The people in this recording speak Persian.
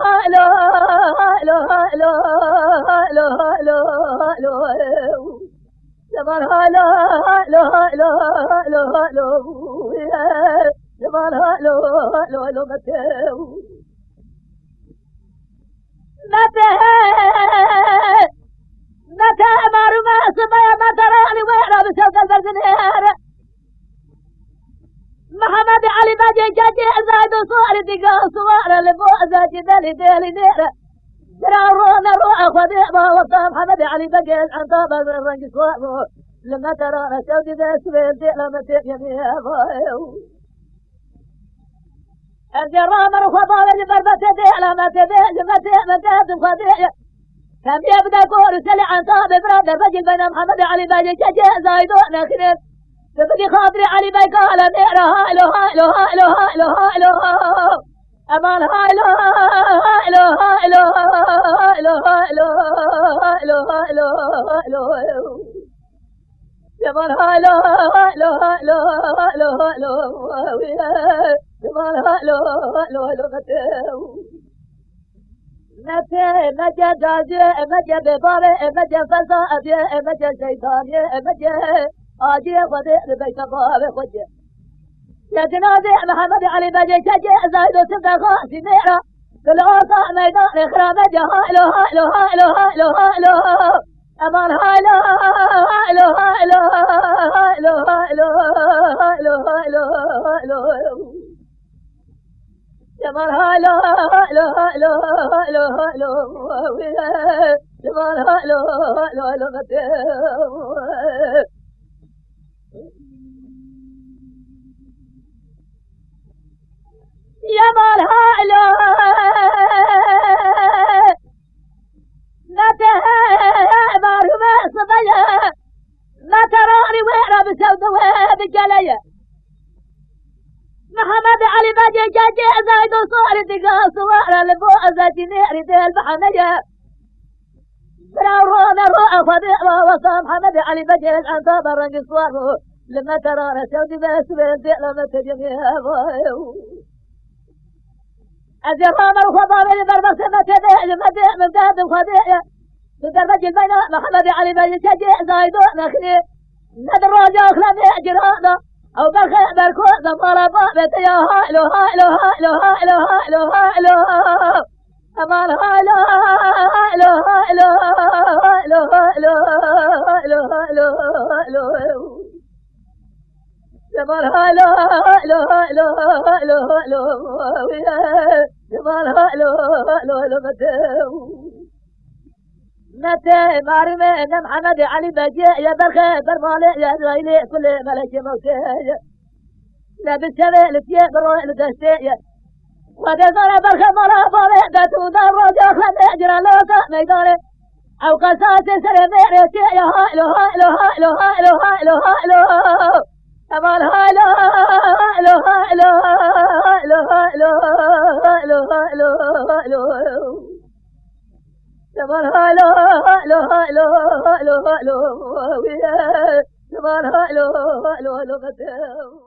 هلو هلو هلو هلو هلو هلو جمال هلو هلو هلو هلو هلو جمال هلو هلو هلو متى متى مارو ما سمع ما تراني وين بسوق البرزنير محمد علي باجي جاجي زايد صور دقا صور لبوء زاجي دلي دلي دير ترى رونا روح خذي ما وصى محمد علي باجي عن طاب الرنج صور لما ترانا سودي ذا سويل دي لما تيجي يا بايو الجرام رخبا بالبربة دي لما تبي لما تهدم خذي كم يبدا كور سلي عن طاب براد الرجل بين محمد علي باجي جاجي زايد ناخذ تبدي خاطري علي باي قال ميرا هالو هالو هالو هالو هالو امان هالو هالو هالو هالو هالو هالو هالو هالو جمال هالو هالو هالو هالو هالو جمال هالو هالو هالو متى مجا جاجي مجا بباري مجا فزا مجا شيطاني مجا آجي خذي لبيت باب خذي يا جنازي محمد علي باجي جاجي زايد وسبدا خاسي ميرا كل عوصا ميدان خرابة هالو هالو هالو هالو هالو أمان هالو هالو هالو هالو هالو هالو هالو هالو جمال هالو هالو هالو هالو هالو جمال هالو هالو هالو يا مالهالو متى مارو ما صبيا ما تراني وين بسود وبجليا محمد علي باجي جاجي زايد وصور دقا صور لبوء زاجي نيري ديل بحنيا برا رونا روح خذي وصى محمد علي باجي عن طاب الرنج صور لما ترانا سودي بس بنتي لما تجي يا بايو الجرام الخضار بالبربس متى مداد خديع تدرج البين محمد علي باجي جاجي زايد نخلي ندر راجع خلنا جرانا او بركو زمارة بابت يا هالو هالو هالو هالو هالو هالو امان هالو هالو هالو هالو هالو هالو هالو هالو جمال هالو هالو هالو هالو هالو جمال هالو هالو هالو متى مارمي محمد علي باجي يا برخي برمالي يا زايلي كل ملك موتي لا بالسبيل لتيه بروح لتشتي وهذا صار برخي مرا فالي داتو دار رجع خلنا اجرى لوكا ميداني او قصاص سرميرتي يا هالو هالو هالو هالو هالو هالو أمان هالو هالو هالو هالو هالو هالو هالو هالو أمان هالو هالو هالو هالو هالو أمان هالو هالو هالو